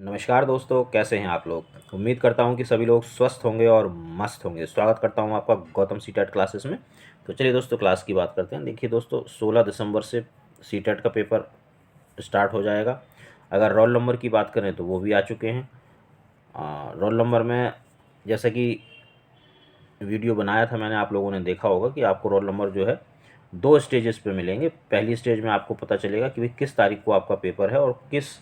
नमस्कार दोस्तों, कैसे हैं आप लोग। उम्मीद करता हूं कि सभी लोग स्वस्थ होंगे और मस्त होंगे। स्वागत करता हूं आपका गौतम सीटेट क्लासेस में। तो चलिए दोस्तों, क्लास की बात करते हैं। देखिए दोस्तों, 16 दिसंबर से सीटेट का पेपर स्टार्ट हो जाएगा। अगर रोल नंबर की बात करें तो वो भी आ चुके हैं। रोल नंबर में जैसा कि वीडियो बनाया था मैंने, आप लोगों ने देखा होगा कि आपको रोल नंबर जो है 2 स्टेजेस पे मिलेंगे। पहली स्टेज में आपको पता चलेगा कि भाई किस तारीख को आपका पेपर है और किस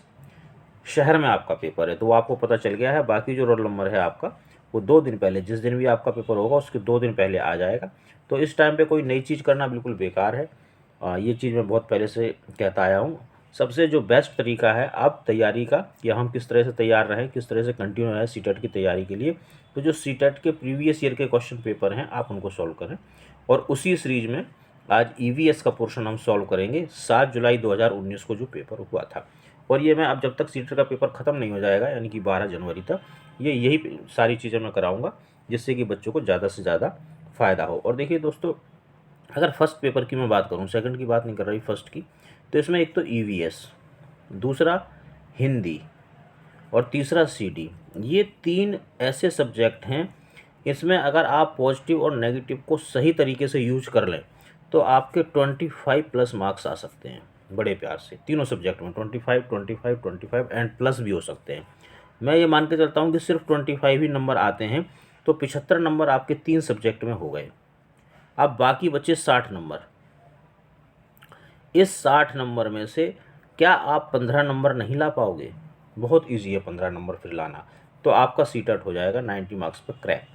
शहर में आपका पेपर है, तो वो आपको पता चल गया है। बाकी जो रोल नंबर है आपका, वो 2 दिन पहले, जिस दिन भी आपका पेपर होगा उसके 2 दिन पहले आ जाएगा। तो इस टाइम पे कोई नई चीज़ करना बिल्कुल बेकार है। ये चीज़ मैं बहुत पहले से कहता आया हूँ। सबसे जो बेस्ट तरीका है अब तैयारी का, कि हम किस तरह से तैयार रहें, किस तरह से कंटिन्यू रहें सीटेट की तैयारी के लिए, तो जो सीटेट के प्रीवियस ईयर के क्वेश्चन पेपर हैं आप उनको सॉल्व करें। और उसी सीरीज में आज ईवीएस का पोर्शन हम सॉल्व करेंगे, 7 जुलाई 2019 को जो पेपर हुआ था। और ये मैं अब जब तक सीटेट का पेपर ख़त्म नहीं हो जाएगा, यानी कि 12 जनवरी तक, यही सारी चीज़ें मैं कराऊंगा, जिससे कि बच्चों को ज़्यादा से ज़्यादा फ़ायदा हो। और देखिए दोस्तों, अगर फर्स्ट पेपर की मैं बात करूं, सेकंड की बात नहीं कर रही, फर्स्ट की, तो इसमें एक तो ईवीएस, दूसरा हिंदी और तीसरा सीडी, ये 3 ऐसे सब्जेक्ट हैं। इसमें अगर आप पॉजिटिव और नेगेटिव को सही तरीके से यूज कर लें तो आपके 25 प्लस मार्क्स आ सकते हैं बड़े प्यार से। तीनों सब्जेक्ट में 25, 25, 25 एंड प्लस भी हो सकते हैं। मैं ये मान के चलता हूँ कि सिर्फ 25 ही नंबर आते हैं तो 75 नंबर आपके 3 सब्जेक्ट में हो गए। अब बाकी बचे 60 नंबर। इस 60 नंबर में से क्या आप 15 नंबर नहीं ला पाओगे? बहुत ईजी है 15 नंबर फिर लाना, तो आपका सीटेट हो जाएगा 90 मार्क्स पर क्रैक।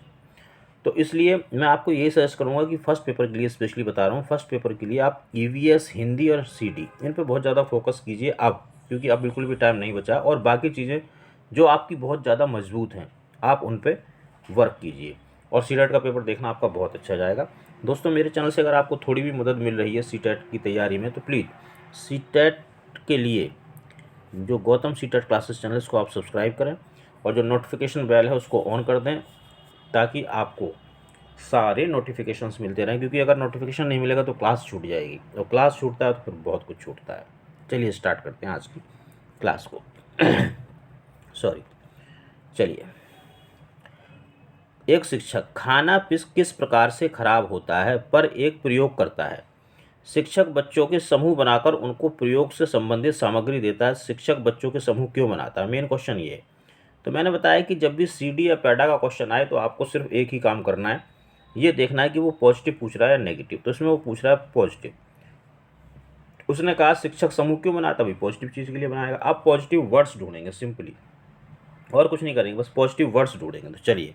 तो इसलिए मैं आपको यही सजेस्ट करूंगा कि फर्स्ट पेपर के लिए स्पेशली बता रहा हूँ, फर्स्ट पेपर के लिए आप ईवीएस, हिंदी और सीडी, इन पे बहुत ज़्यादा फोकस कीजिए अब, क्योंकि अब बिल्कुल भी टाइम नहीं बचा। और बाकी चीज़ें जो आपकी बहुत ज़्यादा मजबूत हैं आप उन पर वर्क कीजिए, और सीटेट का पेपर देखना आपका बहुत अच्छा जाएगा। दोस्तों, मेरे चैनल से अगर आपको थोड़ी भी मदद मिल रही है सीटेट की तैयारी में, तो प्लीज़ सीटेट के लिए जो गौतम सीटेट क्लासेस चैनल, इसको आप सब्सक्राइब करें और जो नोटिफिकेशन बेल है उसको ऑन कर दें, ताकि आपको सारे नोटिफिकेशंस मिलते रहें। क्योंकि अगर नोटिफिकेशन नहीं मिलेगा तो क्लास छूट जाएगी, और क्लास छूटता है तो फिर बहुत कुछ छूटता है। चलिए स्टार्ट करते हैं आज की क्लास को। सॉरी। चलिए, एक शिक्षक खाना किस प्रकार से खराब होता है पर एक प्रयोग करता है। शिक्षक बच्चों के समूह बनाकर उनको प्रयोग से संबंधित सामग्री देता है। शिक्षक बच्चों के समूह क्यों बनाता है? मेन क्वेश्चन ये है। तो मैंने बताया कि जब भी सीडी या पैडा का क्वेश्चन आए तो आपको सिर्फ एक ही काम करना है, ये देखना है कि वो पॉजिटिव पूछ रहा है या नेगेटिव। तो इसमें वो पूछ रहा है पॉजिटिव। उसने कहा शिक्षक समूह क्यों बनाता, भाई पॉजिटिव चीज़ के लिए बनाएगा। आप पॉजिटिव वर्ड्स ढूंढेंगे सिंपली, और कुछ नहीं करेंगे, बस पॉजिटिव वर्ड्स ढूंढेंगे। तो चलिए,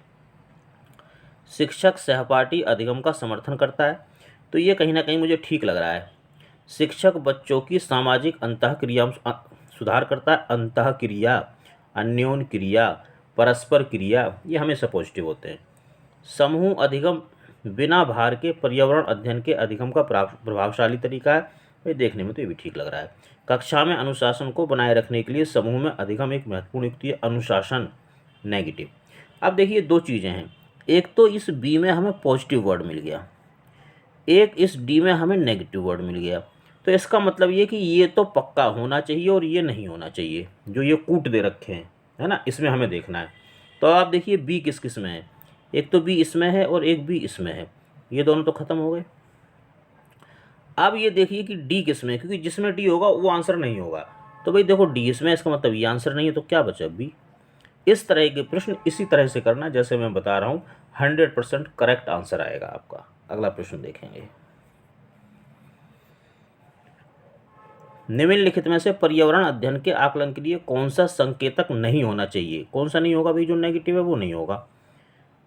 शिक्षक सहपाठी अधिगम का समर्थन करता है, तो ये कहीं ना कहीं मुझे ठीक लग रहा है। शिक्षक बच्चों की सामाजिक अंतःक्रिया में सुधार करता है। अंतःक्रिया, अन्योन्य क्रिया, परस्पर क्रिया, ये हमेशा पॉजिटिव होते हैं। समूह अधिगम बिना भार के पर्यावरण अध्ययन के अधिगम का प्रभावशाली तरीका है। ये देखने में तो ये भी ठीक लग रहा है। कक्षा में अनुशासन को बनाए रखने के लिए समूह में अधिगम एक महत्वपूर्ण युक्ति है। अनुशासन नेगेटिव। अब देखिए, 2 चीज़ें हैं। एक तो इस बी में हमें पॉजिटिव वर्ड मिल गया, एक इस डी में हमें नेगेटिव वर्ड मिल गया। तो इसका मतलब ये कि ये तो पक्का होना चाहिए और ये नहीं होना चाहिए, जो ये कूट दे रखे हैं, है ना, इसमें हमें देखना है। तो आप देखिए बी किस किस में है। एक तो बी इसमें है और एक बी इसमें है, ये दोनों तो खत्म हो गए। अब ये देखिए कि डी किस में है, क्योंकि जिसमें डी होगा वो आंसर नहीं होगा। तो भाई देखो, डी इसमें, इसका मतलब ये आंसर नहीं है, तो क्या बचा? बी। इस तरह के प्रश्न इसी तरह से करना जैसे मैं बता रहा हूँ, 100% करेक्ट आंसर आएगा आपका। अगला प्रश्न देखेंगे। निम्नलिखित में से पर्यावरण अध्ययन के आकलन के लिए कौन सा संकेतक नहीं होना चाहिए? कौन सा नहीं होगा भाई? जो नेगेटिव है वो नहीं होगा।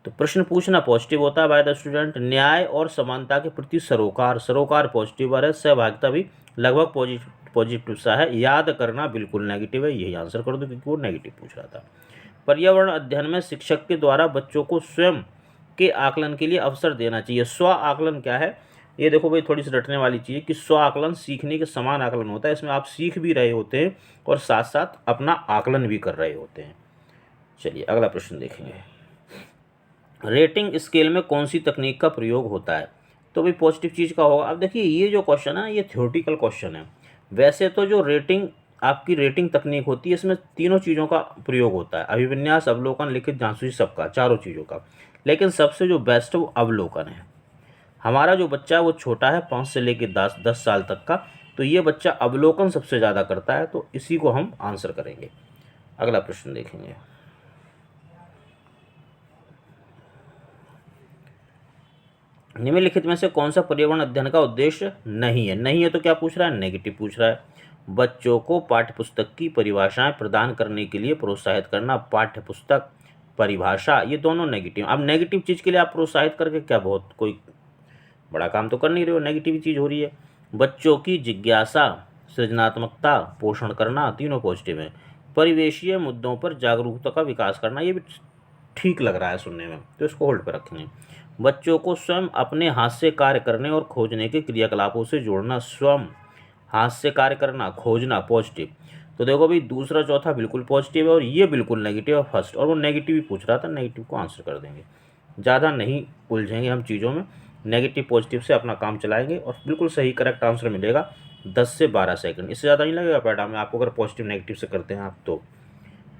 तो प्रश्न पूछना पॉजिटिव होता है बाय द स्टूडेंट। न्याय और समानता के प्रति सरोकार, सरोकार पॉजिटिव है। सहभागिता भी लगभग पॉजिटिव सा है। याद करना बिल्कुल नेगेटिव है, यही आंसर कर दो क्योंकि वो नेगेटिव पूछ रहा था। पर्यावरण अध्ययन में शिक्षक के द्वारा बच्चों को स्वयं के आकलन के लिए अवसर देना चाहिए। स्व आकलन क्या है? ये देखो भाई, थोड़ी सी रटने वाली चीज़ है कि स्व आकलन सीखने के समान आकलन होता है। इसमें आप सीख भी रहे होते हैं और साथ साथ अपना आकलन भी कर रहे होते हैं। चलिए अगला प्रश्न देखेंगे। रेटिंग स्केल में कौन सी तकनीक का प्रयोग होता है? तो भाई पॉजिटिव चीज़ का होगा। अब देखिए, ये जो क्वेश्चन है ये थ्योरेटिकल क्वेश्चन है। वैसे तो जो रेटिंग आपकी रेटिंग तकनीक होती है, इसमें तीनों चीज़ों का प्रयोग होता है, अभिविन्यास, अवलोकन, लिखित, जासूसी, सबका, चारों चीज़ों का। लेकिन सबसे जो बेस्ट है वो अवलोकन है। हमारा जो बच्चा है वो छोटा है, 5 से लेकर 10 साल तक का, तो ये बच्चा अवलोकन सबसे ज़्यादा करता है, तो इसी को हम आंसर करेंगे। अगला प्रश्न देखेंगे। निम्नलिखित में से कौन सा पर्यावरण अध्ययन का उद्देश्य नहीं है? नहीं है तो क्या पूछ रहा है? नेगेटिव पूछ रहा है। बच्चों को पाठ्यपुस्तक की परिभाषाएं प्रदान करने के लिए प्रोत्साहित करना, पाठ्यपुस्तक, परिभाषा, ये दोनों नेगेटिव। अब नेगेटिव चीज़ के लिए आप प्रोत्साहित करके क्या बहुत कोई बड़ा काम तो कर नहीं रहे हो, नेगेटिव चीज़ हो रही है। बच्चों की जिज्ञासा, सृजनात्मकता, पोषण करना, तीनों पॉजिटिव है। परिवेशीय मुद्दों पर जागरूकता का विकास करना, ये भी ठीक लग रहा है सुनने में, तो इसको होल्ड पर रखेंगे। बच्चों को स्वयं अपने हाथ से कार्य करने और खोजने के क्रियाकलापों से जोड़ना, स्वयं हाथ से कार्य करना, खोजना, पॉजिटिव। तो देखो भाई, दूसरा चौथा बिल्कुल पॉजिटिव है और ये बिल्कुल नेगेटिव है फर्स्ट, और वो नेगेटिव ही पूछ रहा था, नेगेटिव को आंसर कर देंगे। ज़्यादा नहीं उलझेंगे हम चीज़ों में, नेगेटिव पॉजिटिव से अपना काम चलाएंगे और बिल्कुल सही करेक्ट आंसर मिलेगा 10 से 12 सेकंड, इससे ज़्यादा नहीं लगेगा पैडा में आपको, अगर पॉजिटिव नेगेटिव से करते हैं आप तो।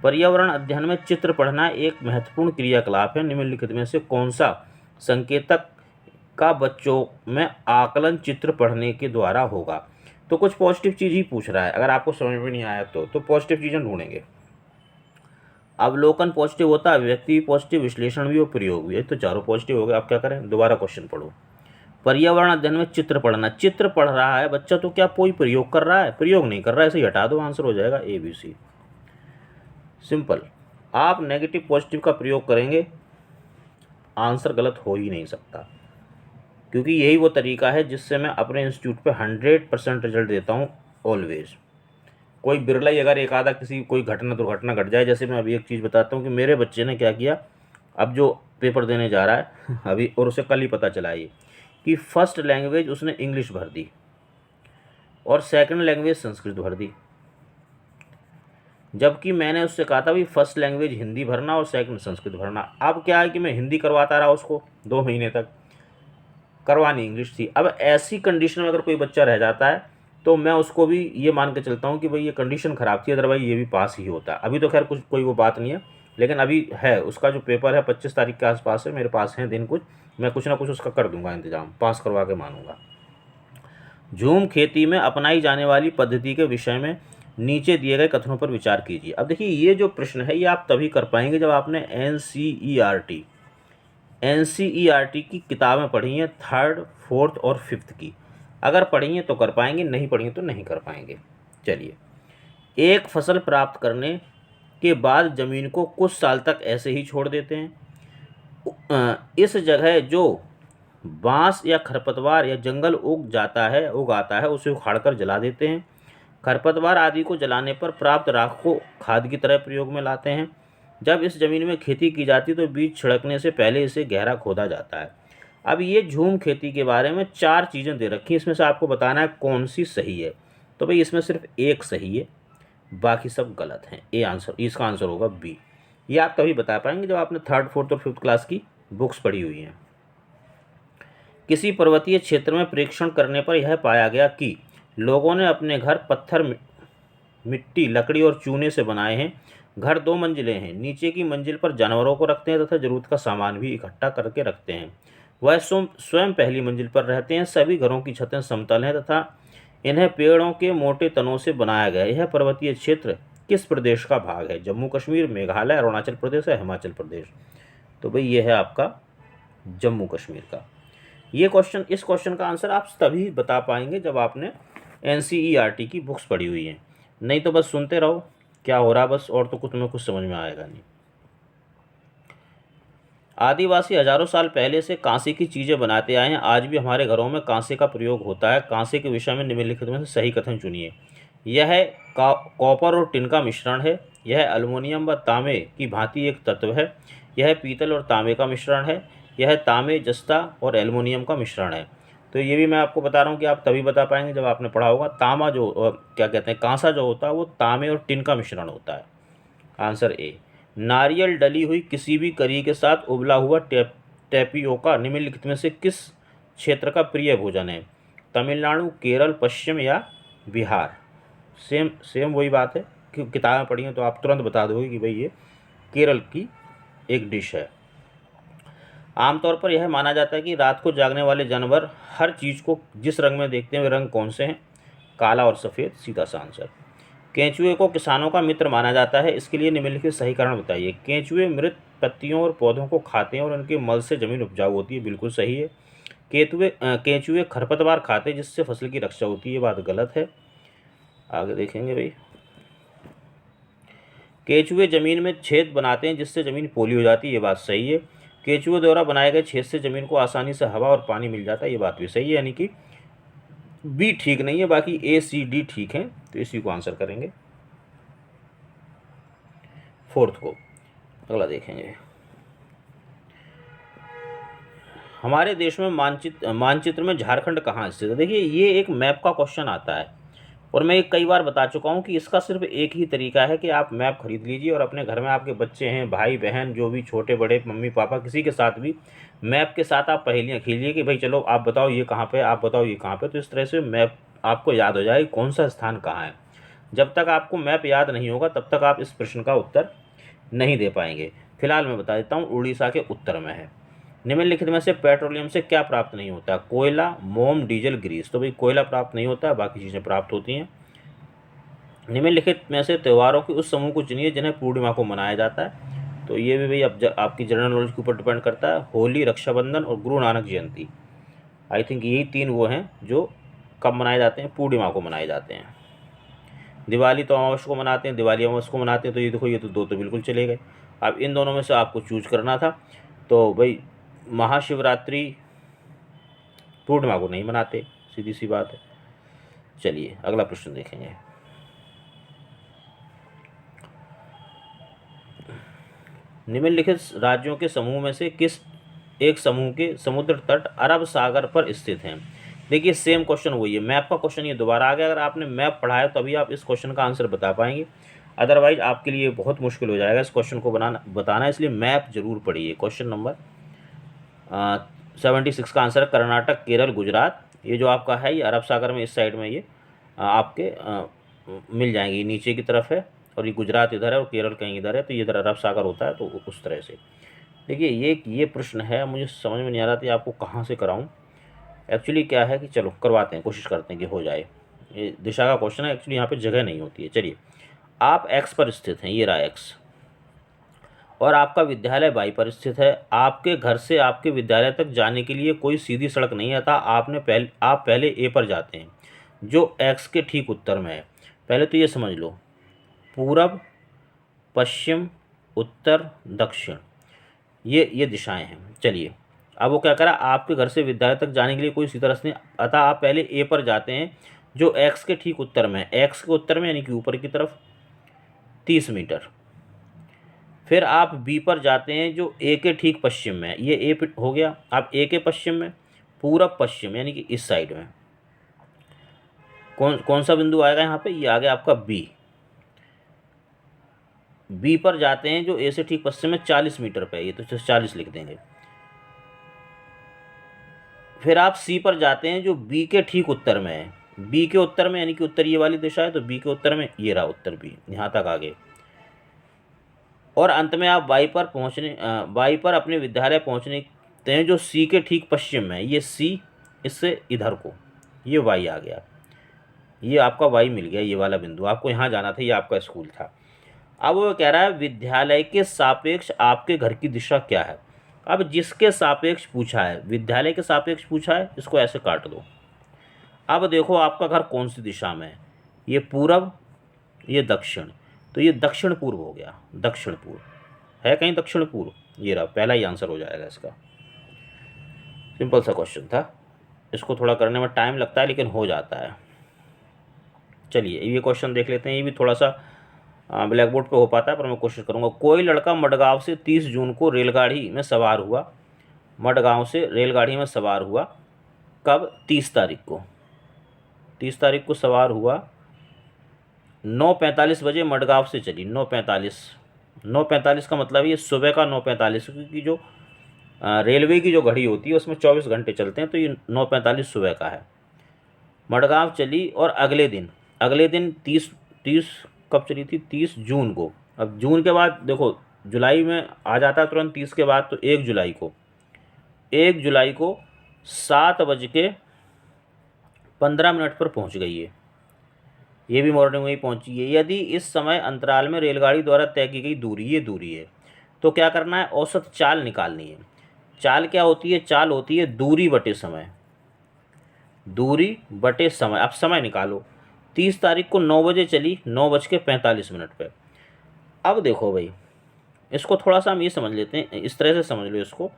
पर्यावरण अध्ययन में चित्र पढ़ना एक महत्वपूर्ण क्रियाकलाप है। निम्नलिखित में से कौन सा संकेतक का बच्चों में आकलन चित्र पढ़ने के द्वारा होगा? तो कुछ पॉजिटिव चीज़ ही पूछ रहा है, अगर आपको समझ में नहीं आया तो पॉजिटिव चीज़ें ढूंढेंगे। अवलोकन पॉजिटिव होता है, अभिव्यक्ति भी पॉजिटिव, विश्लेषण भी और प्रयोग भी है, तो चारों पॉजिटिव हो गए। आप क्या करें, दोबारा क्वेश्चन पढ़ो। पर्यावरण अध्ययन में चित्र पढ़ना, चित्र पढ़ रहा है बच्चा तो क्या कोई प्रयोग कर रहा है? प्रयोग नहीं कर रहा है, इसे हटा दो, आंसर हो जाएगा ABC। सिंपल। आप नेगेटिव पॉजिटिव का प्रयोग करेंगे, आंसर गलत हो ही नहीं सकता, क्योंकि यही वो तरीका है जिससे मैं अपने इंस्टीट्यूट पे 100% रिजल्ट देता हूँ ऑलवेज। कोई बिरला ही अगर एक आधा किसी कोई घटना दुर्घटना घट जाए, जैसे मैं अभी एक चीज़ बताता हूँ कि मेरे बच्चे ने क्या किया, अब जो पेपर देने जा रहा है अभी, और उसे कल ही पता चला ये कि फर्स्ट लैंग्वेज उसने इंग्लिश भर दी और सेकंड लैंग्वेज संस्कृत भर दी, जबकि मैंने उससे कहा था भाई फर्स्ट लैंग्वेज हिंदी भरना और सेकंड संस्कृत भरना। अब क्या है कि मैं हिंदी करवाता रहा उसको 2 महीने तक, करवानी इंग्लिश थी। अब ऐसी कंडीशन में अगर कोई बच्चा रह जाता है तो मैं उसको भी ये मान के चलता हूँ कि भाई ये कंडीशन ख़राब थी, अदरवाइज ये भी पास ही होता। अभी तो खैर कुछ कोई वो बात नहीं है, लेकिन अभी है उसका जो पेपर है 25 तारीख के आसपास है, मेरे पास हैं दिन कुछ, मैं कुछ ना कुछ उसका कर दूंगा इंतजाम, पास करवा के मानूंगा। झूम खेती में अपनाई जाने वाली पद्धति के विषय में नीचे दिए गए कथनों पर विचार कीजिए। अब देखिए, ये जो प्रश्न है ये आप तभी कर पाएंगे जब आपने NCERT की किताबें पढ़ी हैं, 3rd, 4th और 5th की। अगर पढ़ी हैं तो कर पाएंगे, नहीं पढ़ी हैं तो नहीं कर पाएंगे। चलिए, एक फसल प्राप्त करने के बाद ज़मीन को कुछ साल तक ऐसे ही छोड़ देते हैं। इस जगह जो बांस या खरपतवार या जंगल उगाता है उसे उखाड़कर जला देते हैं। खरपतवार आदि को जलाने पर प्राप्त राख को खाद की तरह प्रयोग में लाते हैं। जब इस ज़मीन में खेती की जाती है तो बीज छिड़कने से पहले इसे गहरा खोदा जाता है। अब ये झूम खेती के बारे में 4 चीज़ें दे रखी हैं, इसमें से आपको बताना है कौन सी सही है। तो भाई इसमें सिर्फ एक सही है, बाकी सब गलत हैं। इसका आंसर होगा B। ये आप तभी बता पाएंगे जब आपने 3rd, 4th और 5th क्लास की बुक्स पढ़ी हुई हैं। किसी पर्वतीय क्षेत्र में परीक्षण करने पर यह पाया गया कि लोगों ने अपने घर पत्थर, मिट्टी, लकड़ी और चूने से बनाए हैं। घर 2 मंजिलें हैं, नीचे की मंजिल पर जानवरों को रखते हैं तथा जरूरत का सामान भी इकट्ठा करके रखते हैं। वह स्वयं पहली मंजिल पर रहते हैं। सभी घरों की छतें समतल हैं तथा इन्हें पेड़ों के मोटे तनों से बनाया गया है। यह पर्वतीय क्षेत्र किस प्रदेश का भाग है? जम्मू कश्मीर, मेघालय, अरुणाचल प्रदेश या हिमाचल प्रदेश? तो भाई ये है आपका जम्मू कश्मीर का। इस क्वेश्चन का आंसर आप तभी बता पाएंगे जब आपने NCERT की बुक्स पढ़ी हुई हैं, नहीं तो बस सुनते रहो क्या हो रहा बस, और तो कुछ में कुछ समझ में आएगा नहीं। आदिवासी हजारों साल पहले से कांसे की चीज़ें बनाते आए हैं। आज भी हमारे घरों में कांसे का प्रयोग होता है। कांसे के विषय में निम्नलिखित में से सही कथन चुनिए। यह कॉपर और टिन का मिश्रण है। यह एल्युमिनियम व तांबे की भांति एक तत्व है। यह पीतल और तांबे का मिश्रण है। यह तांबे, जस्ता और एल्युमिनियम का मिश्रण है। तो ये भी मैं आपको बता रहा हूँ कि आप तभी बता पाएंगे जब आपने पढ़ा होगा। तांबा जो क्या कहते हैं, कांसा जो होता है वो तांबे और टिन का मिश्रण होता है। Answer A। नारियल डली हुई किसी भी करी के साथ उबला हुआ टैपियोका निम्नलिखित में से किस क्षेत्र का प्रिय भोजन है? तमिलनाडु, केरल, पश्चिम या बिहार? सेम सेम वही बात है कि किताबें पढ़ी हैं तो आप तुरंत बता दोगे कि भाई ये केरल की एक डिश है। आमतौर पर यह माना जाता है कि रात को जागने वाले जानवर हर चीज़ को जिस रंग में देखते हैं वे रंग कौन से हैं? काला और सफ़ेद, सीधा सा आंसर। केंचुए को किसानों का मित्र माना जाता है, इसके लिए निम्नलिखित सही कारण बताइए। केंचुए मृत पत्तियों और पौधों को खाते हैं और उनके मल से जमीन उपजाऊ होती है, बिल्कुल सही है। केंचुए खरपतवार खाते हैं जिससे फसल की रक्षा होती है, ये बात गलत है। आगे देखेंगे भाई। केंचुए जमीन में छेद बनाते हैं जिससे जमीन पोली हो जाती है, ये बात सही है। केंचुए द्वारा बनाए गए छेद से जमीन को आसानी से हवा और पानी मिल जाता है, ये बात भी सही है, यानी कि बी ठीक नहीं है, बाकी ए सी डी ठीक है, तो इसी को आंसर करेंगे फोर्थ को। अगला देखेंगे। हमारे देश में मानचित्र में झारखंड कहाँ स्थित है? देखिए ये एक मैप का क्वेश्चन आता है और मैं कई बार बता चुका हूँ कि इसका सिर्फ एक ही तरीका है कि आप मैप खरीद लीजिए और अपने घर में आपके बच्चे हैं, भाई बहन, जो भी छोटे बड़े, मम्मी पापा, किसी के साथ भी मैप के साथ आप पहेलियाँ खेलिए कि भाई चलो आप बताओ ये कहाँ पे, आप बताओ ये कहाँ पे। तो इस तरह से मैप आपको याद हो जाए कौन सा स्थान कहाँ है। जब तक आपको मैप याद नहीं होगा तब तक आप इस प्रश्न का उत्तर नहीं दे पाएंगे। फिलहाल मैं बता देता हूँ, उड़ीसा के उत्तर में है। निम्नलिखित में से पेट्रोलियम से क्या प्राप्त नहीं होता? कोयला, मोम, डीजल, ग्रीस। तो भाई कोयला प्राप्त नहीं होता है, बाकी चीज़ें प्राप्त होती हैं। निम्नलिखित में से त्योहारों के उस समूह को चुनिए जिन्हें पूर्णिमा को मनाया जाता है। तो ये भी भाई अब आपकी जनरल नॉलेज के ऊपर डिपेंड करता है। होली, रक्षाबंधन और गुरु नानक जयंती, आई थिंक यही 3 वो हैं जो कब मनाए जाते हैं? पूर्णिमा को मनाए जाते हैं। दिवाली तो अमावस्या को मनाते हैं, दिवाली अमावस्या को मनाते हैं, तो ये देखो ये तो 2 तो बिल्कुल चले गए। अब इन दोनों में से आपको चूज करना था, तो भाई महाशिवरात्रि पूर्णिमा को नहीं मनाते, सीधी सी बात है। चलिए अगला प्रश्न देखेंगे। निम्नलिखित राज्यों के समूह में से किस एक समूह के समुद्र तट अरब सागर पर स्थित हैं? देखिए सेम क्वेश्चन वही है, मैप का क्वेश्चन ये दोबारा आ गया। अगर आपने मैप पढ़ा है तभी आप इस क्वेश्चन का आंसर बता पाएंगे, अदरवाइज आपके लिए बहुत मुश्किल हो जाएगा इस क्वेश्चन को बताना, इसलिए मैप जरूर पढ़िए। क्वेश्चन नंबर 76 का आंसर कर्नाटक, केरल, गुजरात। ये जो आपका है ये अरब सागर में इस साइड में ये आपके मिल जाएंगे, नीचे की तरफ है, और ये गुजरात इधर है और केरल कहीं इधर है, तो ये इधर अरब सागर होता है, तो उस तरह से। देखिए ये प्रश्न है, मुझे समझ में नहीं आ रहा था आपको कहाँ से कराऊँ। एक्चुअली क्या है कि चलो करवाते हैं, कोशिश करते हैं कि हो जाए। ये दिशा का क्वेश्चन है, एक्चुअली यहाँ पे जगह नहीं होती है। चलिए, आप एक्स पर स्थित हैं, ये रहा एक्स, और आपका विद्यालय वाई पर स्थित है। आपके घर से आपके विद्यालय तक जाने के लिए कोई सीधी सड़क नहीं आता, आप पहले ए पर जाते हैं जो एक्स के ठीक उत्तर में है। पहले तो ये समझ लो, पूरब, पश्चिम, उत्तर, दक्षिण, ये दिशाएं हैं। चलिए अब वो क्या करा, आपके घर से विद्यालय तक जाने के लिए कोई सीधा रास्ता नहीं, अतः आप पहले ए पर जाते हैं जो एक्स के ठीक उत्तर में है। एक्स के उत्तर में यानी कि ऊपर की तरफ 30 मीटर। फिर आप बी पर जाते हैं जो ए के ठीक पश्चिम में है, ये ए हो गया। आप ए के पश्चिम में, पूरब पश्चिम यानी कि इस साइड में कौन सा बिंदु आएगा यहाँ पे? ये आ गया आपका बी। बी पर जाते हैं जो ए से ठीक पश्चिम में 40 मीटर पे है, ये तो 40 लिख देंगे। फिर आप सी पर जाते हैं जो बी के ठीक उत्तर में है, बी के उत्तर में यानी कि उत्तर ये वाली दिशा है, तो बी के उत्तर में ये रहा उत्तर बी, यहाँ तक आ गए। और अंत में आप वाई पर अपने विद्यालय पहुँचने हैं जो सी के ठीक पश्चिम में है, ये सी, इससे इधर को ये वाई आ गया, ये आपका वाई मिल गया, ये वाला बिंदु। आपको यहाँ जाना था, ये आपका स्कूल था। अब वो कह रहा है विद्यालय के सापेक्ष आपके घर की दिशा क्या है? अब जिसके सापेक्ष पूछा है, विद्यालय के सापेक्ष पूछा है, इसको ऐसे काट दो। अब देखो आपका घर कौन सी दिशा में है, ये पूरब, ये दक्षिण, तो ये दक्षिण पूर्व हो गया। दक्षिण पूर्व है कहीं दक्षिण पूर्व, ये रहा, पहला ही आंसर हो जाएगा इसका। सिंपल सा क्वेश्चन था, इसको थोड़ा करने में टाइम लगता है लेकिन हो जाता है। चलिए ये क्वेश्चन देख लेते हैं, ये भी थोड़ा सा ब्लैक बोर्ड पे हो पाता है पर मैं कोशिश करूँगा। कोई लड़का मडगांव से 30 जून को रेलगाड़ी में सवार हुआ, मडगांव से रेलगाड़ी में सवार हुआ कब? 30 तारीख को। 30 तारीख को सवार हुआ, 9:45 बजे मडगांव से चली। 9:45 का मतलब ये सुबह का 9:45, क्योंकि जो रेलवे की जो घड़ी होती है उसमें 24 घंटे चलते हैं, तो ये 9:45 सुबह का है। मडगांव चली और अगले दिन 30 कब चली थी, 30 जून को। अब जून के बाद देखो जुलाई में आ जाता है तुरंत 30 के बाद, तो 1 जुलाई को 7:15 पर पहुंच गई है। ये भी मॉर्निंग में ही पहुंची है। यदि इस समय अंतराल में रेलगाड़ी द्वारा तय की गई दूरी, ये दूरी है, तो क्या करना है, औसत चाल निकालनी है। चाल क्या होती है, चाल होती है दूरी बटे समय, दूरी बटे समय। अब समय निकालो, 30 तारीख को 9 बजे चली, 9:45 पे। अब देखो भाई, इसको थोड़ा सा हम ये समझ लेते हैं, इस तरह से समझ लो इसको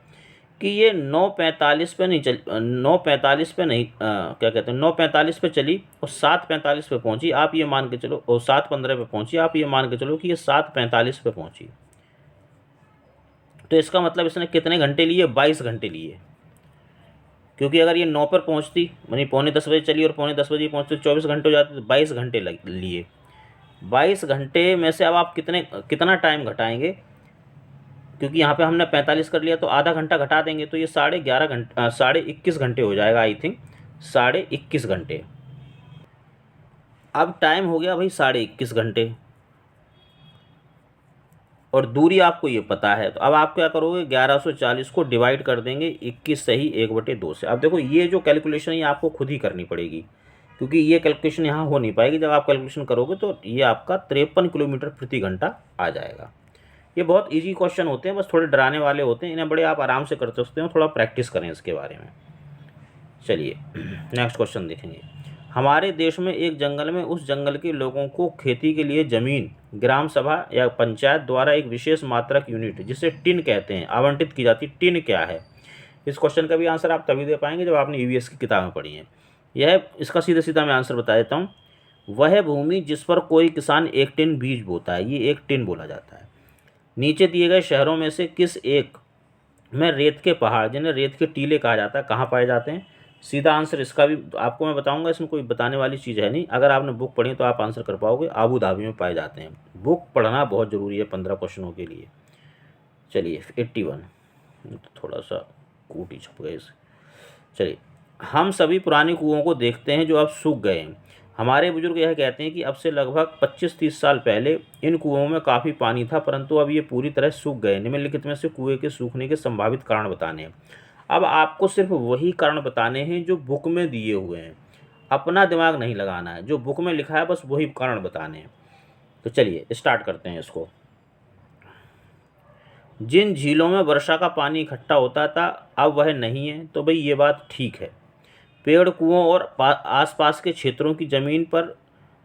कि ये 9:45 पे नहीं चल, 9:45 पे नहीं, क्या कहते हैं, 9:45 पे चली और 7:45 पे पहुंची। आप ये मान के चलो, और 7:15 पे पहुंची, आप ये मान के चलो कि ये 7:45 पे पहुंची। तो इसका मतलब इसने कितने घंटे लिए, 22 घंटे लिए। क्योंकि अगर ये 9 पर पहुंचती, यानी पौने 10 बजे चली और पौने 10 बजे पहुंचती, 24 घंटे हो जाते, तो 22 घंटे लिए। 22 घंटे में से अब आप कितना टाइम घटाएंगे, क्योंकि यहाँ पे हमने 45 कर लिया, तो आधा घंटा घटा देंगे, तो ये 21.5 घंटे हो जाएगा, आई थिंक 21.5 घंटे। अब टाइम हो गया भाई 21.5 घंटे, और दूरी आपको ये पता है, तो अब आप क्या करोगे, 1140 को डिवाइड कर देंगे 21 से ही 1/2 से। अब देखो ये जो कैलकुलेशन है ये आपको खुद ही करनी पड़ेगी, क्योंकि ये कैलकुलेशन यहाँ हो नहीं पाएगी। जब आप कैलकुलेशन करोगे तो ये आपका 53 किलोमीटर प्रति घंटा आ जाएगा। ये बहुत इजी क्वेश्चन होते हैं, बस थोड़े डराने वाले होते हैं, इन्हें बड़े आप आराम से कर सकते हो, थोड़ा प्रैक्टिस करें इसके बारे में। चलिए नेक्स्ट क्वेश्चन देखेंगे। हमारे देश में एक जंगल में उस जंगल के लोगों को खेती के लिए ज़मीन ग्राम सभा या पंचायत द्वारा एक विशेष मात्रक यूनिट, जिसे टिन कहते हैं, आवंटित की जाती। टिन क्या है? इस क्वेश्चन का भी आंसर आप तभी दे पाएंगे जब आपने ईवीएस की किताबें पढ़ी हैं। यह, इसका सीधा सीधा मैं आंसर बता देता हूँ। वह भूमि जिस पर कोई किसान 1 टिन बीज बोता है, ये 1 टिन बोला जाता है। नीचे दिए गए शहरों में से किस एक में रेत के पहाड़, जिन्हें रेत के टीले कहा जाता है, कहाँ पाए जाते हैं? सीधा आंसर इसका भी आपको मैं बताऊंगा, इसमें कोई बताने वाली चीज़ है नहीं। अगर आपने बुक पढ़ी तो आप आंसर कर पाओगे। आबू धाबी में पाए जाते हैं। बुक पढ़ना बहुत ज़रूरी है 15 क्वेश्चनों के लिए। चलिए 81, तो थोड़ा सा कूटी छप गए इसे। चलिए, हम सभी पुराने कुओं को देखते हैं जो अब सूख गए हैं। हमारे बुजुर्ग यह कहते हैं कि अब से लगभग 25-30 साल पहले इन कुओं में काफ़ी पानी था, परंतु अब ये पूरी तरह सूख गए। निम्नलिखित में से कुएं के सूखने के संभावित कारण बताने हैं। अब आपको सिर्फ वही कारण बताने हैं जो बुक में दिए हुए हैं, अपना दिमाग नहीं लगाना है। जो बुक में लिखा है बस वही कारण बताने हैं। तो चलिए स्टार्ट करते हैं इसको। जिन झीलों में वर्षा का पानी इकट्ठा होता था अब वह नहीं है, तो भाई ये बात ठीक है। पेड़, कुओं और आसपास के क्षेत्रों की ज़मीन पर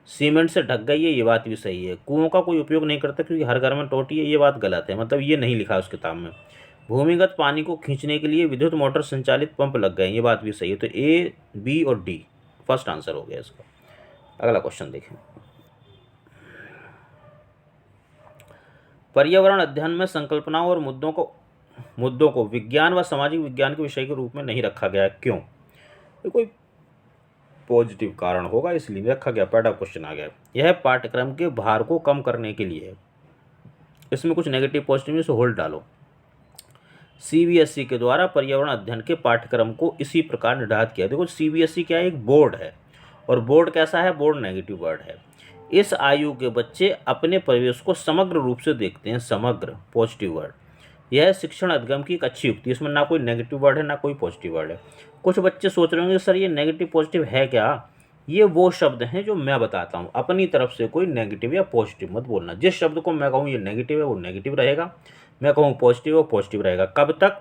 सीमेंट से ढक गई है, ये बात भी सही है। कुओं का कोई उपयोग नहीं करता क्योंकि हर घर में टोटी है, ये बात गलत है, मतलब ये नहीं लिखा उस किताब में। भूमिगत पानी को खींचने के लिए विद्युत मोटर संचालित पंप लग गए, ये बात भी सही है। तो ए, बी और डी फर्स्ट आंसर हो गया इसका। अगला क्वेश्चन देखें। पर्यावरण अध्ययन में संकल्पनाओं और मुद्दों को विज्ञान व सामाजिक विज्ञान के विषय के रूप में नहीं रखा गया, क्यों? ये कोई पॉजिटिव कारण होगा इसलिए रखा गया। पहला क्वेश्चन आ गया, यह पाठ्यक्रम के भार को कम करने के लिए है। इसमें कुछ नेगेटिव पॉजिटिव से होल्ड डालो। सीबीएसई के द्वारा पर्यावरण अध्ययन के पाठ्यक्रम को इसी प्रकार निर्धारित किया। देखो सीबीएसई क्या है, एक बोर्ड है, और बोर्ड कैसा है? बोर्ड नेगेटिव वर्ड है। इस आयु के बच्चे अपने परिवेश को समग्र रूप से देखते हैं, समग्र पॉजिटिव वर्ड। यह शिक्षण अधिगम की एक अच्छी युक्ति, इसमें ना कोई नेगेटिव वर्ड है ना कोई पॉजिटिव वर्ड है। कुछ बच्चे सोच रहे होंगे सर ये नेगेटिव पॉजिटिव है क्या? ये वो शब्द हैं जो मैं बताता हूँ, अपनी तरफ से कोई नेगेटिव या पॉजिटिव मत बोलना। जिस शब्द को मैं कहूँ ये नेगेटिव है वो नेगेटिव रहेगा, मैं कहूँ पॉजिटिव है वो पॉजिटिव रहेगा। कब तक?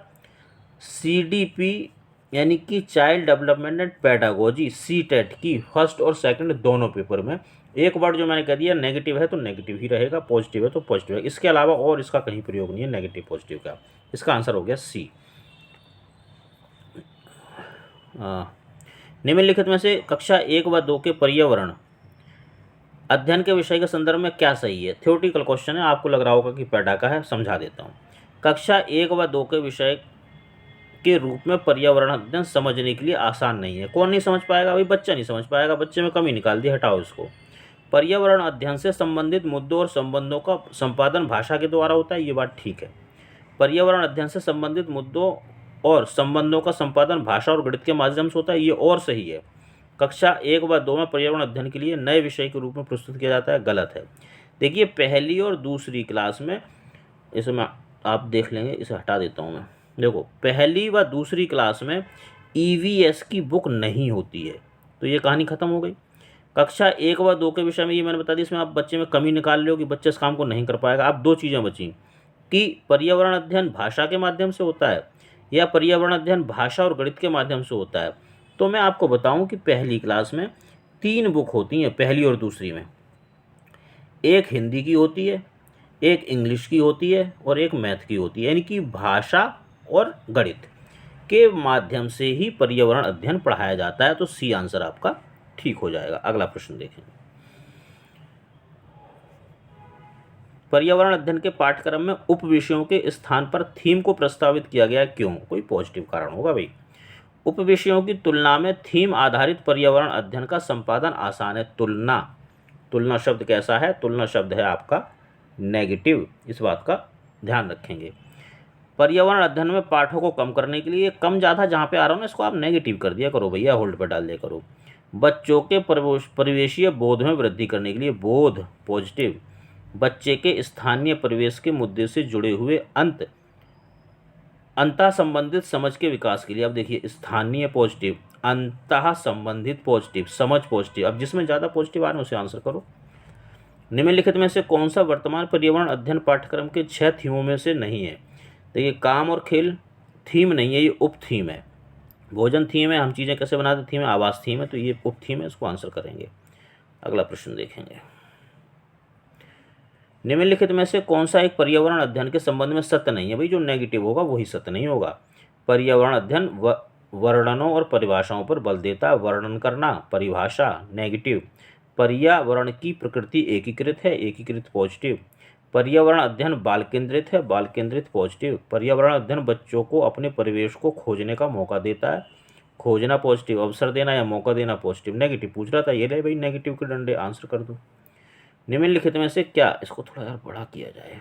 CDP यानी कि child development and pedagogy, CTET की फर्स्ट और सेकंड दोनों पेपर में एक वर्ड जो मैंने कह दिया नेगेटिव है तो नेगेटिव ही रहेगा, पॉजिटिव है तो पॉजिटिव है। इसके अलावा और इसका कहीं प्रयोग नहीं है नेगेटिव पॉजिटिव का। इसका आंसर हो गया सी। निम्नलिखित में से कक्षा 1 व 2 के पर्यावरण अध्ययन के विषय के संदर्भ में क्या सही है? थ्योरेटिकल क्वेश्चन है, आपको लग रहा होगा कि पेडा का है, समझा देता हूँ। कक्षा 1 व 2 के विषय के रूप में पर्यावरण अध्ययन समझने के लिए आसान नहीं है। कौन नहीं समझ पाएगा? भाई बच्चा नहीं समझ पाएगा, बच्चे में कमी निकाल दी, हटाओ इसको। पर्यावरण अध्ययन से संबंधित मुद्दों और संबंधों का संपादन भाषा के द्वारा होता है, ये बात ठीक है। पर्यावरण अध्ययन से संबंधित मुद्दों और संबंधों का संपादन भाषा और गणित के माध्यम से होता है, ये और सही है। कक्षा 1 व 2 में पर्यावरण अध्ययन के लिए नए विषय के रूप में प्रस्तुत किया जाता है, गलत है। देखिए पहली और दूसरी क्लास में, इसमें आप देख लेंगे, इसे हटा देता हूँ मैं। देखो पहली व दूसरी क्लास में ईवीएस की बुक नहीं होती है, तो ये कहानी खत्म हो गई। कक्षा 1 व 2 के विषय में ये मैंने बता दी, इसमें आप बच्चे में कमी निकाल लो कि बच्चे इस काम को नहीं कर पाएगा। अब दो चीज़ें बची कि पर्यावरण अध्ययन भाषा के माध्यम से होता है या पर्यावरण अध्ययन भाषा और गणित के माध्यम से होता है। तो मैं आपको बताऊं कि पहली क्लास में 3 बुक होती हैं, पहली और दूसरी में। एक हिंदी की होती है, एक इंग्लिश की होती है और एक मैथ की होती है, यानी कि भाषा और गणित के माध्यम से ही पर्यावरण अध्ययन पढ़ाया जाता है। तो सी आंसर आपका ठीक हो जाएगा। अगला प्रश्न देखें। पर्यावरण अध्ययन के पाठ्यक्रम में उप विषयों के स्थान पर थीम को प्रस्तावित किया गया, क्यों? कोई पॉजिटिव कारण होगा भाई। उप विषयों की तुलना में थीम आधारित पर्यावरण अध्ययन का संपादन आसान है। तुलना शब्द कैसा है? तुलना शब्द है आपका नेगेटिव, इस बात का ध्यान रखेंगे। पर्यावरण अध्ययन में पाठों को कम करने के लिए, कम ज़्यादा जहाँ पे आ रहा हो ना, इसको आप नेगेटिव कर दिया करो भैया, होल्ड पर डाल दिया करो। बच्चों के परिवेशीय बोध में वृद्धि करने के लिए, बोध पॉजिटिव। बच्चे के स्थानीय परिवेश के मुद्दे से जुड़े हुए अंतः संबंधित समझ के विकास के लिए। अब देखिए स्थानीय पॉजिटिव, अंतः संबंधित पॉजिटिव, समझ पॉजिटिव। अब जिसमें ज़्यादा पॉजिटिव आ रहे हैं उसे आंसर करो। निम्नलिखित में से कौन सा वर्तमान पर्यावरण अध्ययन पाठ्यक्रम के 6 थीमों में से नहीं है? देखिए काम और खेल थीम नहीं है, ये उप थीम है। भोजन थीम है, हम चीज़ें कैसे बनाते थीम है, आवास थीम है, तो ये उप थीम है, इसको आंसर करेंगे। अगला प्रश्न देखेंगे। निम्नलिखित में से कौन सा एक पर्यावरण अध्ययन के संबंध में सत्य नहीं है? भाई जो नेगेटिव होगा वही सत्य नहीं होगा। पर्यावरण अध्ययन वर्णनों और परिभाषाओं पर बल देता है। वर्णन करना, परिभाषा नेगेटिव। पर्यावरण की प्रकृति एकीकृत है, एकीकृत पॉजिटिव। पर्यावरण अध्ययन बाल केंद्रित है, बाल केंद्रित पॉजिटिव। पर्यावरण अध्ययन बच्चों को अपने परिवेश को खोजने का मौका देता है, खोजना पॉजिटिव। अवसर देना या मौका देना पॉजिटिव। नेगेटिव पूछ रहा था, ये ले भाई नेगेटिव के डंडे, आंसर कर दो। निम्नलिखित में से क्या, इसको थोड़ा यार बड़ा किया जाए,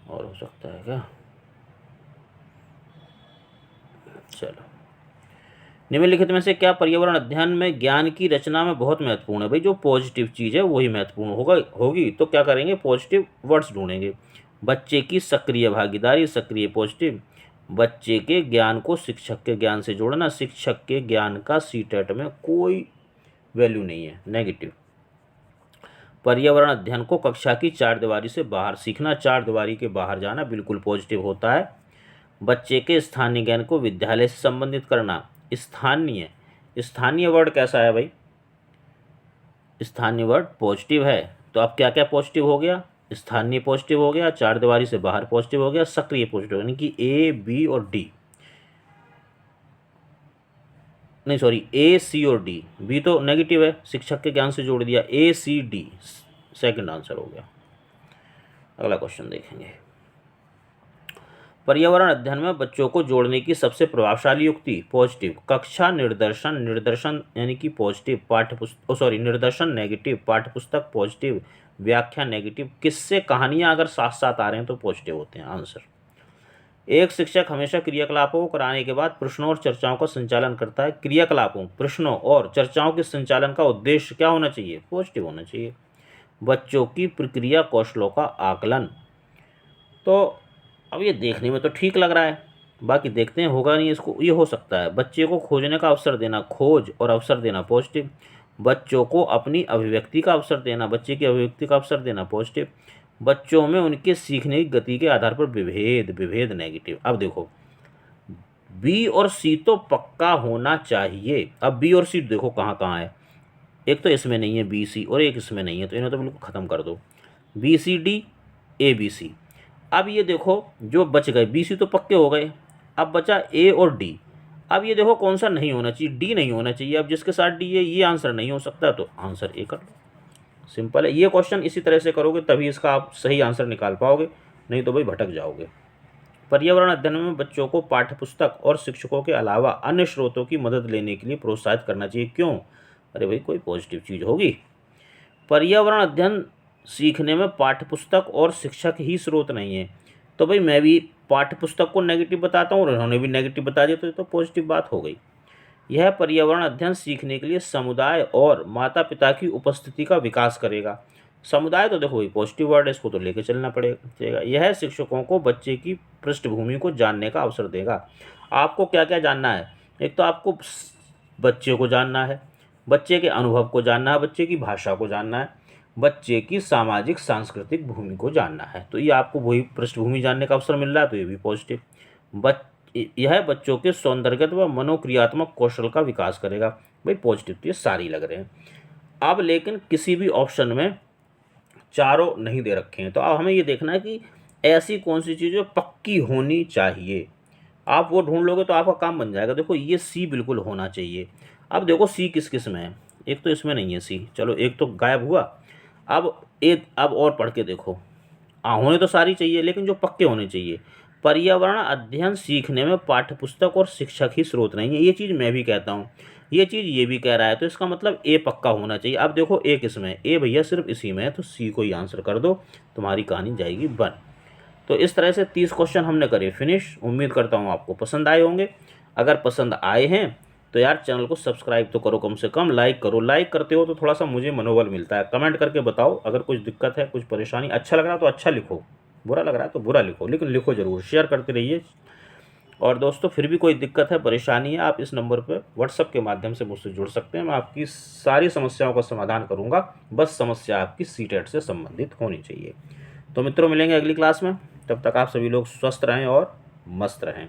और हो सकता है क्या? चलो, निम्नलिखित में से क्या पर्यावरण अध्ययन में ज्ञान की रचना में बहुत महत्वपूर्ण है? भाई जो पॉजिटिव चीज़ है वही महत्वपूर्ण होगी। तो क्या करेंगे? पॉजिटिव वर्ड्स ढूंढेंगे। बच्चे की सक्रिय भागीदारी, सक्रिय पॉजिटिव। बच्चे के ज्ञान को शिक्षक के ज्ञान से जोड़ना, शिक्षक के ज्ञान का सीटेट में कोई वैल्यू नहीं है, नेगेटिव। पर्यावरण अध्ययन को कक्षा की 4 दीवारी से बाहर सीखना, 4 दीवारी के बाहर जाना, बिल्कुल पॉजिटिव होता है। बच्चे के स्थानीय ज्ञान को विद्यालय से संबंधित करना, स्थानीय वर्ड कैसा है भाई? स्थानीय वर्ड पॉजिटिव है। तो अब क्या क्या पॉजिटिव हो गया? स्थानीय पॉजिटिव हो गया, 4 दीवारी से बाहर पॉजिटिव हो गया, सक्रिय पॉजिटिव, यानी कि ए बी और डी, नहीं सॉरी ए सी और डी। बी तो नेगेटिव है, शिक्षक के ज्ञान से जोड़ दिया, ए सी डी सेकंड आंसर हो गया। अगला क्वेश्चन देखेंगे। पर्यावरण अध्ययन में बच्चों को जोड़ने की सबसे प्रभावशाली युक्ति, पॉजिटिव। कक्षा निर्देशन, निर्देशन यानी कि पॉजिटिव। निर्देशन नेगेटिव, पाठ्यपुस्तक पॉजिटिव, व्याख्या नेगेटिव। किससे कहानियां अगर साथ साथ आ रहे हैं तो पॉजिटिव होते हैं, आंसर। एक शिक्षक हमेशा क्रियाकलापों को कराने के बाद प्रश्नों और चर्चाओं का संचालन करता है। क्रियाकलापों, प्रश्नों और चर्चाओं के संचालन का उद्देश्य क्या होना चाहिए? पॉजिटिव होना चाहिए। बच्चों की प्रक्रिया कौशलों का आकलन, तो अब ये देखने में तो ठीक लग रहा है, बाकी देखते हैं होगा नहीं इसको। ये हो सकता है बच्चे को खोजने का अवसर देना, खोज और अवसर देना पॉजिटिव। बच्चों को अपनी अभिव्यक्ति का अवसर देना, बच्चे की अभिव्यक्ति का अवसर देना पॉजिटिव। बच्चों में उनके सीखने की गति के आधार पर विभेद नेगेटिव। अब देखो बी और सी तो पक्का होना चाहिए। अब बी और सी देखो कहाँ कहाँ है, एक तो इसमें नहीं है बी सी और एक इसमें नहीं है, तो इन्हें तो बिल्कुल ख़त्म कर दो। B C D, A B C. अब ये देखो जो बच गए, बी सी तो पक्के हो गए, अब बचा ए और डी। अब ये देखो कौन सा नहीं होना चाहिए, डी नहीं होना चाहिए। अब जिसके साथ डी है ये आंसर नहीं हो सकता, तो आंसर ए कर लो, सिंपल है। ये क्वेश्चन इसी तरह से करोगे तभी इसका आप सही आंसर निकाल पाओगे, नहीं तो भाई भटक जाओगे। पर्यावरण अध्ययन में बच्चों को पाठ्यपुस्तक और शिक्षकों के अलावा अन्य स्रोतों की मदद लेने के लिए प्रोत्साहित करना चाहिए, क्यों? अरे भाई कोई पॉजिटिव चीज़ होगी। पर्यावरण अध्ययन सीखने में पाठ्यपुस्तक और शिक्षक ही स्रोत नहीं है, तो भाई मैं भी पाठ्य पुस्तक को नेगेटिव बताता हूँ और उन्होंने भी नेगेटिव बता दिया, तो ये तो पॉजिटिव बात हो गई। यह पर्यावरण अध्ययन सीखने के लिए समुदाय और माता पिता की उपस्थिति का विकास करेगा। समुदाय तो देखो ये पॉजिटिव वर्ड है, इसको तो लेके चलना पड़ेगा। यह शिक्षकों को बच्चे की पृष्ठभूमि को जानने का अवसर देगा। आपको क्या क्या जानना है? एक तो आपको बच्चे को जानना है, बच्चे के अनुभव को जानना है, बच्चे की भाषा को जानना है, बच्चे की सामाजिक सांस्कृतिक भूमि को जानना है। तो ये आपको वही पृष्ठभूमि जानने का अवसर मिल रहा है, तो ये भी पॉजिटिव। यह बच्चों के सौंदर्यगत व मनोक्रियात्मक कौशल का विकास करेगा। भाई पॉजिटिव तो ये सारी लग रहे हैं। अब लेकिन किसी भी ऑप्शन में चारों नहीं दे रखे हैं, तो अब हमें ये देखना है कि ऐसी कौन सी चीज़ पक्की होनी चाहिए। आप वो ढूंढ लोगे तो आपका काम बन जाएगा। देखो ये सी बिल्कुल होना चाहिए। अब देखो सी किस किस में है, एक तो इसमें नहीं है सी, चलो एक तो गायब हुआ। अब और पढ़ के देखो, होने तो सारी चाहिए लेकिन जो पक्के होने चाहिए। पर्यावरण अध्ययन सीखने में पाठ्यपुस्तक और शिक्षक ही स्रोत नहीं है, ये चीज़ मैं भी कहता हूँ, ये चीज़ ये भी कह रहा है, तो इसका मतलब ए पक्का होना चाहिए। अब देखो ए किस में है, ए भैया सिर्फ इसी में है, तो सी को ही आंसर कर दो, तुम्हारी कहानी जाएगी बन। तो इस तरह से 30 क्वेश्चन हमने करे फिनिश। उम्मीद करता हूँ आपको पसंद आए होंगे। अगर पसंद आए हैं तो यार चैनल को सब्सक्राइब तो करो, कम से कम लाइक करो। लाइक करते हो तो थोड़ा सा मुझे मनोबल मिलता है। कमेंट करके बताओ अगर कुछ दिक्कत है, कुछ परेशानी। अच्छा लग रहा है तो अच्छा लिखो, बुरा लग रहा है तो बुरा लिखो, लेकिन लिखो ज़रूर। शेयर करते रहिए। और दोस्तों फिर भी कोई दिक्कत है, परेशानी है, आप इस नंबर पर व्हाट्सएप के माध्यम से मुझसे जुड़ सकते हैं। मैं आपकी सारी समस्याओं का समाधान करूँगा। बस समस्या आपकी सीटेट से संबंधित होनी चाहिए। तो मित्रों मिलेंगे अगली क्लास में, तब तक आप सभी लोग स्वस्थ रहें और मस्त रहें।